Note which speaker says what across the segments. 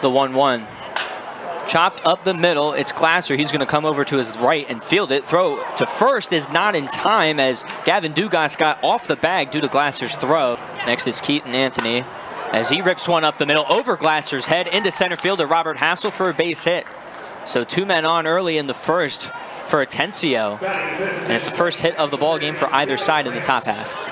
Speaker 1: the 1-1. Chopped up the middle, it's Glasser. He's going to come over to his right and field it. Throw to first is not in time as Gavin Dugas got off the bag due to Glasser's throw. Next is Keaton Anthony as he rips one up the middle over Glasser's head into center field to Robert Hassel for a base hit. So 2 men on early in the first for Atencio. And it's the first hit of the ball game for either side in the top half.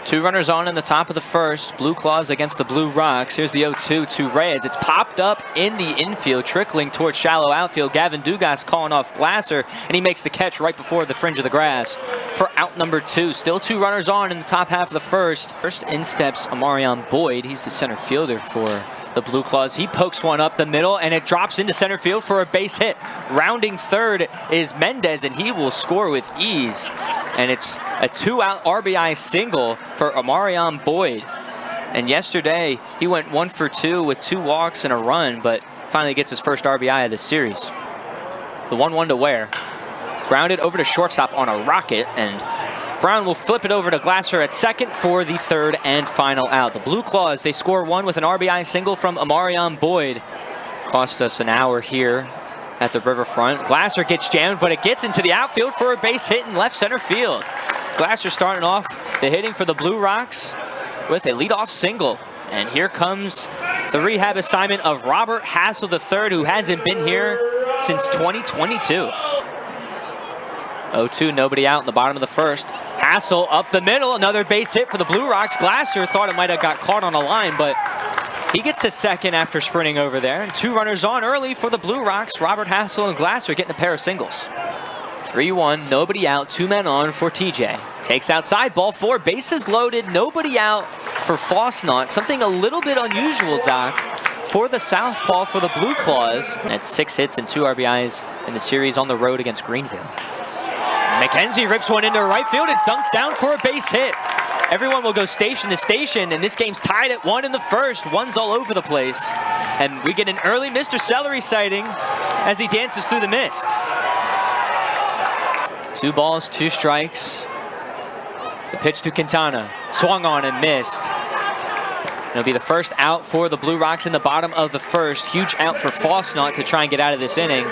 Speaker 1: 2 runners on in the top of the first. Blue Claws against the Blue Rocks. Here's the 0-2 to Reyes. It's popped up in the infield, trickling towards shallow outfield. Gavin Dugas calling off Glasser, and he makes the catch right before the fringe of the grass for out number 2. Still 2 runners on in the top half of the first. First in steps Amarion Boyd. He's the center fielder for the Blue Claws. He pokes one up the middle, and it drops into center field for a base hit. Rounding third is Mendez, and he will score with ease. And it's a 2-out RBI single for Amarion Boyd. And yesterday, he went 1 for 2 with 2 walks and a run, but finally gets his first RBI of the series. The 1-1 to Ware. Grounded over to shortstop on a rocket, and Brown will flip it over to Glasser at second for the third and final out. The Blue Claws, they score 1 with an RBI single from Amarion Boyd. Cost us an hour here at the Riverfront. Glasser gets jammed, but it gets into the outfield for a base hit in left center field. Glasser starting off the hitting for the Blue Rocks with a leadoff single. And here comes the rehab assignment of Robert Hassel III, who hasn't been here since 2022. 0-2, nobody out in the bottom of the first. Hassel up the middle, another base hit for the Blue Rocks. Glasser thought it might have got caught on a line, but he gets to second after sprinting over there. And 2 runners on early for the Blue Rocks. Robert Hassel and Glasser getting a pair of singles. 3-1, nobody out, 2 men on for TJ. Takes outside, ball 4, bases loaded, nobody out for Fosnaught. Something a little bit unusual, Doc, for the southpaw for the Blue Claws. That's 6 hits and 2 RBIs in the series on the road against Greenville. McKenzie rips one into right field and dunks down for a base hit. Everyone will go station to station, and this game's tied at 1 in the first. One's all over the place. And we get an early Mr. Celery sighting as he dances through the mist. 2 balls, 2 strikes. The pitch to Quintana. Swung on and missed. It'll be the first out for the Blue Rocks in the bottom of the first. Huge out for Fosnaught to try and get out of this inning.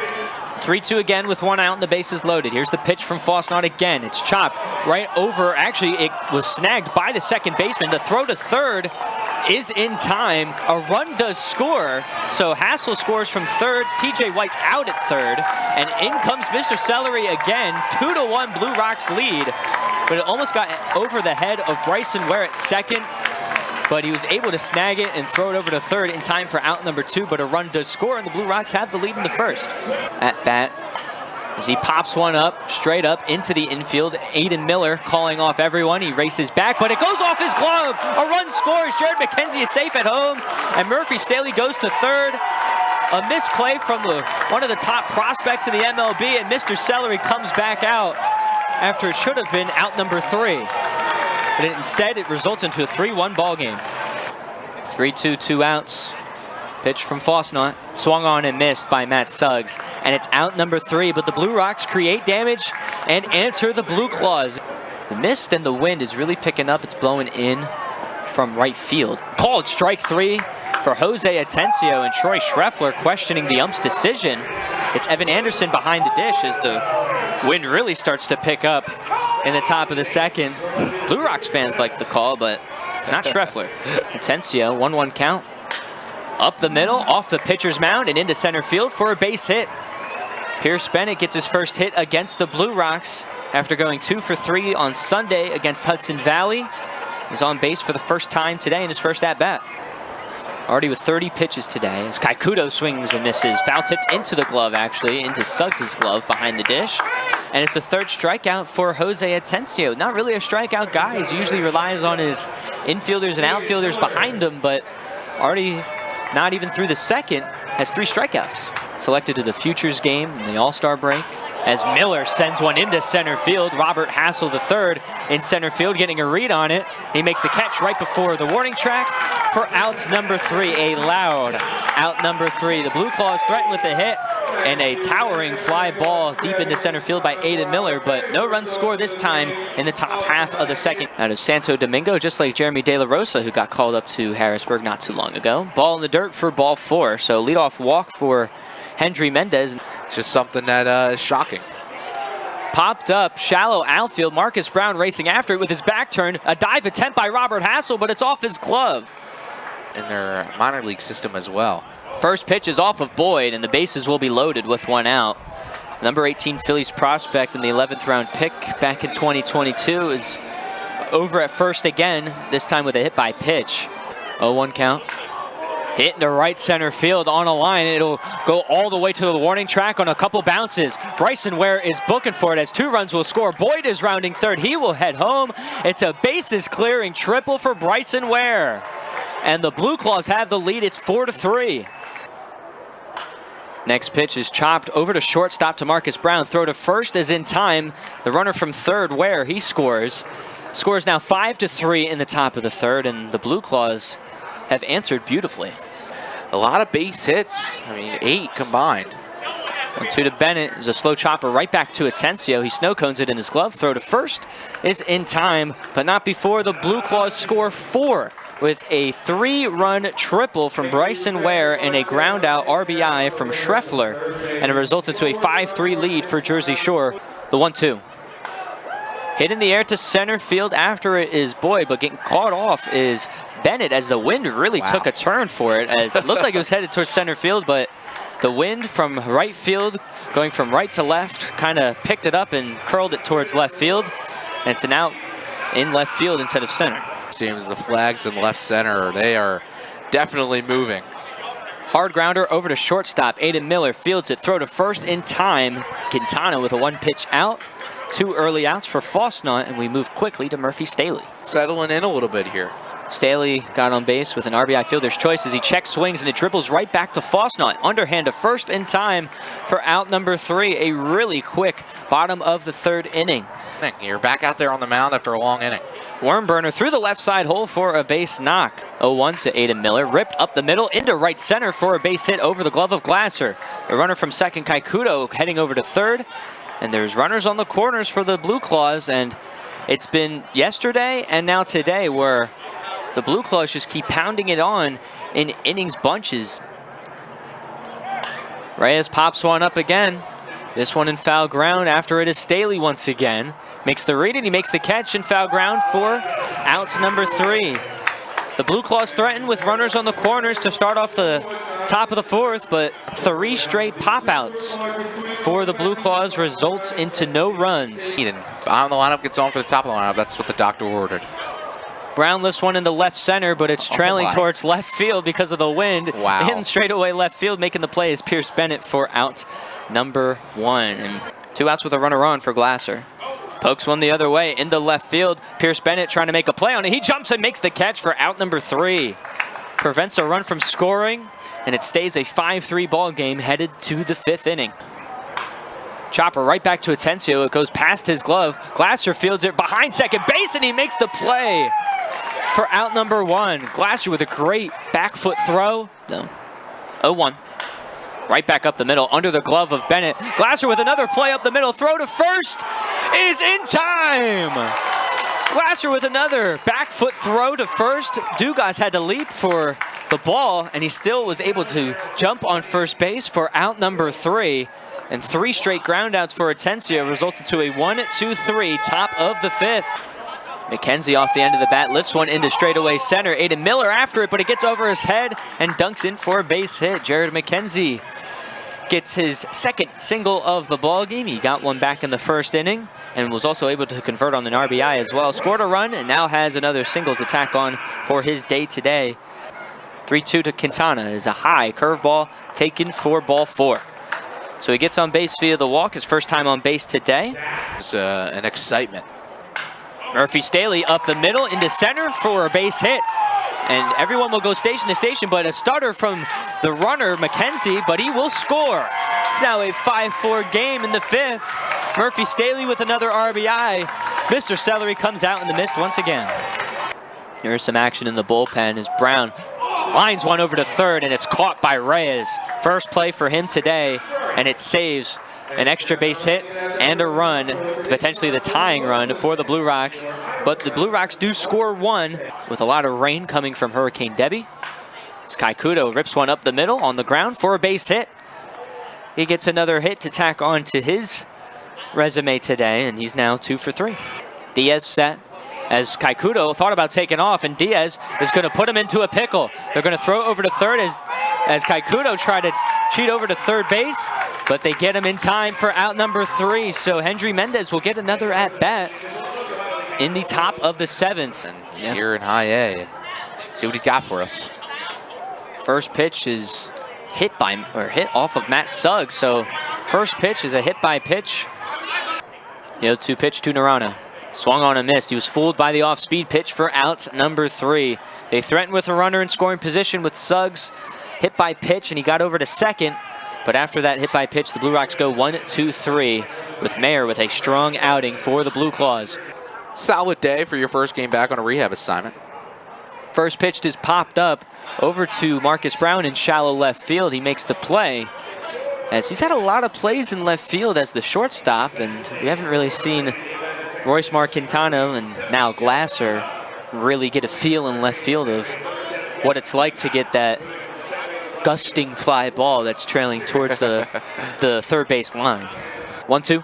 Speaker 1: 3-2 again with 1 out and the bases loaded. Here's the pitch from Fosnaught again. It's chopped right over. Actually, it was snagged by the second baseman. The throw to third is in time. A run does score. So Hassel scores from third. TJ White's out at third. And in comes Mr. Celery again. 2-1 Blue Rocks lead. But it almost got over the head of Bryson Ware at second. But he was able to snag it and throw it over to third in time for out number 2. But a run does score, and the Blue Rocks have the lead in the first. At bat, as he pops one up, straight up into the infield. Aiden Miller calling off everyone. He races back, but it goes off his glove. A run scores. Jared McKenzie is safe at home, and Murphy Staley goes to third. A misplay from one of the top prospects in the MLB, and Mr. Celery comes back out after it should have been out number 3. But instead, it results into a 3-1 ball game. 3-2, 2 outs. Pitch from Fosnaught. Swung on and missed by Matt Suggs. And it's out number 3, but the Blue Rocks create damage and answer the Blue Claws. The mist and the wind is really picking up. It's blowing in from right field. Called strike 3 for Jose Atencio, and Troy Schreffler questioning the ump's decision. It's Evan Anderson behind the dish as the wind really starts to pick up in the top of the second. Blue Rocks fans like the call, but not Schreffler. Atencio, 1-1 count. Up the middle, off the pitcher's mound, and into center field for a base hit. Pierce Bennett gets his first hit against the Blue Rocks after going 2 for 3 on Sunday against Hudson Valley. He's on base for the first time today in his first at-bat. Already with 30 pitches today as Kaikuto swings and misses. Foul tipped into the glove, actually, into Suggs' glove behind the dish. And it's the 3rd strikeout for Jose Atencio. Not really a strikeout guy. He usually relies on his infielders and outfielders behind him, but already not even through the second, has 3 strikeouts. Selected to the Futures game in the All-Star break. As Miller sends one into center field. Robert Hassel III in center field getting a read on it. He makes the catch right before the warning track for out number 3. A loud out number 3. The Blue Claws threaten with a hit. and a towering fly ball deep into center field by Aiden Miller, but no runs scored this time in the top half of the second. Out of Santo Domingo, just like Jeremy De La Rosa, who got called up to Harrisburg not too long ago. Ball in the dirt for ball 4, so leadoff walk for Hendry Mendez.
Speaker 2: Just something that is shocking.
Speaker 1: Popped up, shallow outfield. Marcus Brown racing after it with his back turned. A dive attempt by Robert Hassel, but it's off his glove.
Speaker 2: In their minor league system as well.
Speaker 1: First pitch is off of Boyd, and the bases will be loaded with 1 out. Number 18 Phillies prospect in the 11th round pick back in 2022 is over at first again, this time with a hit by pitch. 0-1 count. Hit into right center field on a line. It'll go all the way to the warning track on a couple bounces. Bryson Ware is booking for it as 2 runs will score. Boyd is rounding third. He will head home. It's a bases clearing triple for Bryson Ware. And the Blue Claws have the lead. It's 4-3. Next pitch is chopped over to shortstop to Marcus Brown. Throw to first is in time. The runner from third, Ware, he scores. Scores now 5-3 in the top of the third, and the Blue Claws have answered beautifully.
Speaker 2: A lot of base hits. I mean, 8 combined.
Speaker 1: 1-2 to Bennett. Is a slow chopper right back to Atencio. He snow cones it in his glove. Throw to first is in time, but not before the Blue Claws score 4 with a 3-run triple from Bryson Ware and a ground out RBI from Schreffler. And it results into a 5-3 lead for Jersey Shore. The 1-2. Hit in the air to center field after it is Boyd, but getting caught off is Bennett as the wind really took a turn for it, as it looked like it was headed towards center field, but the wind from right field, going from right to left, kind of picked it up and curled it towards left field. And it's an out in left field instead of center.
Speaker 2: Seems the flags in left center, they are definitely moving.
Speaker 1: Hard grounder over to shortstop. Aiden Miller fields it. Throw to first in time. Quintana with a 1-pitch out. 2 early outs for Fosnaught, and we move quickly to Murphy Staley.
Speaker 2: Settling in a little bit here.
Speaker 1: Staley got on base with an RBI fielder's choice as he checks swings, and it dribbles right back to Fosnaught. Underhand to first in time for out number 3. A really quick bottom of the third inning.
Speaker 2: You're back out there on the mound after a long inning.
Speaker 1: Worm burner through the left side hole for a base knock. 0-1 to Aiden Miller. Ripped up the middle into right center for a base hit over the glove of Glasser. The runner from second, Kaikuto, heading over to third. And there's runners on the corners for the Blue Claws. And it's been yesterday and now today where the Blue Claws just keep pounding it on in innings bunches. Reyes pops one up again. This one in foul ground after it is Staley once again. Makes the read and he makes the catch in foul ground for out number 3. The Blue Claws threaten with runners on the corners to start off the top of the 4th, but 3 straight pop-outs for the Blue Claws results into no runs.
Speaker 2: On the lineup gets on for the top of the lineup. That's what the doctor ordered.
Speaker 1: Brown lifts one into left center, but it's trailing towards left field because of the wind.
Speaker 2: Wow.
Speaker 1: Hitting straight away left field, making the play is Pierce Bennett for out number 1. And 2 outs with a runner on for Glasser. Pokes one the other way into left field. Pierce Bennett trying to make a play on it. He jumps and makes the catch for out number 3. Prevents a run from scoring, and it stays a 5-3 ball game headed to the 5th inning. Chopper right back to Atencio. It goes past his glove. Glasser fields it behind second base, and he makes the play for out number 1. Glasser with a great back foot throw. 0-1. Right back up the middle, under the glove of Bennett. Glasser with another play up the middle. Throw to first is in time. Glasser with another back foot throw to first. Dugas had to leap for the ball, and he still was able to jump on first base for out number 3. And 3 straight groundouts for Atencio resulted to a 1-2-3 top of the 5th. McKenzie off the end of the bat, lifts one into straightaway center. Aiden Miller after it, but it gets over his head and dunks in for a base hit. Jared McKenzie gets his 2nd single of the ball game. He got one back in the 1st inning and was also able to convert on an RBI as well. Scored a run and now has another single to tack on for his day today. 3-2 to Quintana is a high curveball taken for ball 4. So he gets on base via the walk, his first time on base today.
Speaker 2: It's an excitement.
Speaker 1: Murphy Staley up the middle into center for a base hit. And everyone will go station to station, but a stutter from the runner, McKenzie, but he will score. It's now a 5-4 game in the 5th. Murphy Staley with another RBI. Mr. Celery comes out in the mist once again. Here's some action in the bullpen as Brown lines one over to third, and it's caught by Reyes. First play for him today. and it saves an extra base hit and a run, potentially the tying run for the Blue Rocks. But the Blue Rocks do score one with a lot of rain coming from Hurricane Debbie. Kaikuto rips one up the middle on the ground for a base hit. He gets another hit to tack on to his resume today, and he's now 2 for 3. Diaz set as Kaikuto thought about taking off, and Diaz is going to put him into a pickle. They're going to throw over to third as Kaikuto tried to cheat over to third base, but they get him in time for out number 3. So Hendry Mendez will get another at-bat in the top of the 7th.
Speaker 2: And he's here in high A. See what he's got for us.
Speaker 1: First pitch is hit off of Matt Suggs. So first pitch is a hit by pitch. The 0-2 pitch to Narana. Swung on and missed. He was fooled by the off-speed pitch for out number 3. They threatened with a runner in scoring position with Suggs hit by pitch, and he got over to second. But after that hit by pitch, the Blue Rocks go 1-2-3 with Mayer with a strong outing for the Blue Claws.
Speaker 2: Solid day for your first game back on a rehab assignment.
Speaker 1: First pitch is popped up over to Marcus Brown in shallow left field. He makes the play, as he's had a lot of plays in left field as the shortstop, and we haven't really seen Royce Marquintana and now Glasser really get a feel in left field of what it's like to get that gusting fly ball that's trailing towards the third base line. 1-2.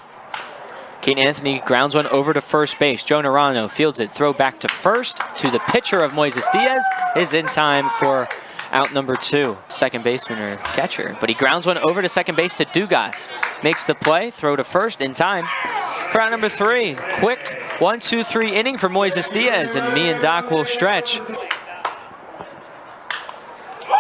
Speaker 1: Keaton Anthony grounds one over to first base. Joe Narano fields it, throw back to first to the pitcher of Moises Diaz, is in time for out number 2. Second baseman or catcher, but he grounds one over to second base to Dugas. Makes the play, throw to first in time for out number 3. Quick 1-2-3 inning for Moises Diaz, and me and Doc will stretch.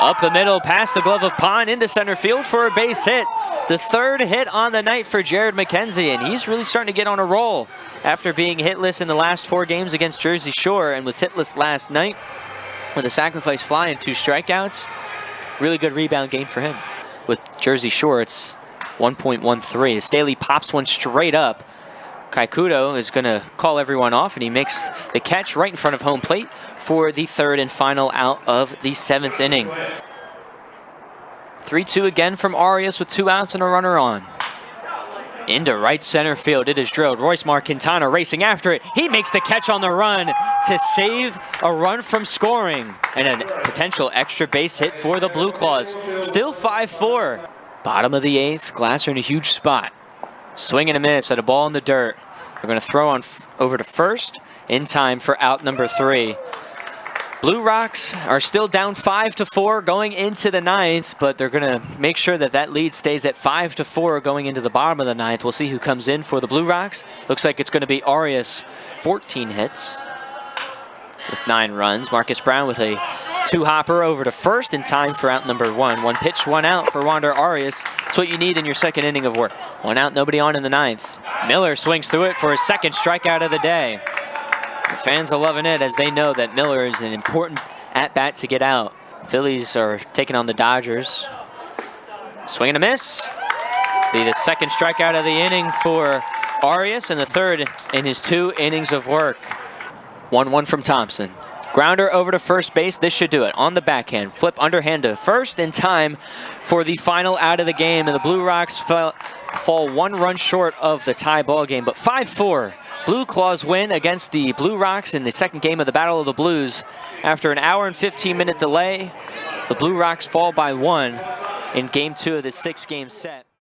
Speaker 1: Up the middle, past the glove of Pond into center field for a base hit. The third hit on the night for Jared McKenzie, and he's really starting to get on a roll after being hitless in the last 4 games against Jersey Shore and was hitless last night with a sacrifice fly and 2 strikeouts. Really good rebound game for him. With Jersey Shore, it's 1.13. As Staley pops one straight up, Kaikuto is going to call everyone off, and he makes the catch right in front of home plate for the third and final out of the 7th inning. 3-2 again from Arias with 2 outs and a runner on. Into right center field, it is drilled. Royce Marquintana racing after it. He makes the catch on the run to save a run from scoring, and a potential extra base hit for the Blue Claws. Still 5-4. Bottom of the 8th, Glasser in a huge spot. Swing and a miss at a ball in the dirt. They're going to throw on over to first in time for out number 3. Blue Rocks are still down 5-4 going into the 9th, but they're going to make sure that that lead stays at 5-4 going into the bottom of the 9th. We'll see who comes in for the Blue Rocks. Looks like it's going to be Arias, 14 hits with 9 runs. Marcus Brown with a 2-hopper over to first in time for out number 1. 1 pitch, 1 out for Wander Arias. That's what you need in your second inning of work. 1 out, nobody on in the 9th. Miller swings through it for his 2nd strikeout of the day. The fans are loving it as they know that Miller is an important at-bat to get out. Phillies are taking on the Dodgers. Swing and a miss. Be the 2nd strikeout of the inning for Arias, and the 3rd in his 2 innings of work. 1-1 from Thompson. Grounder over to first base. This should do it. On the backhand. Flip underhand to first in time for the final out of the game. And the Blue Rocks fall 1 run short of the tie ball game. But 5-4. Blue Claws win against the Blue Rocks in the 2nd game of the Battle of the Blues. After an hour and 15-minute delay, the Blue Rocks fall by 1 in Game 2 of the 6-game set.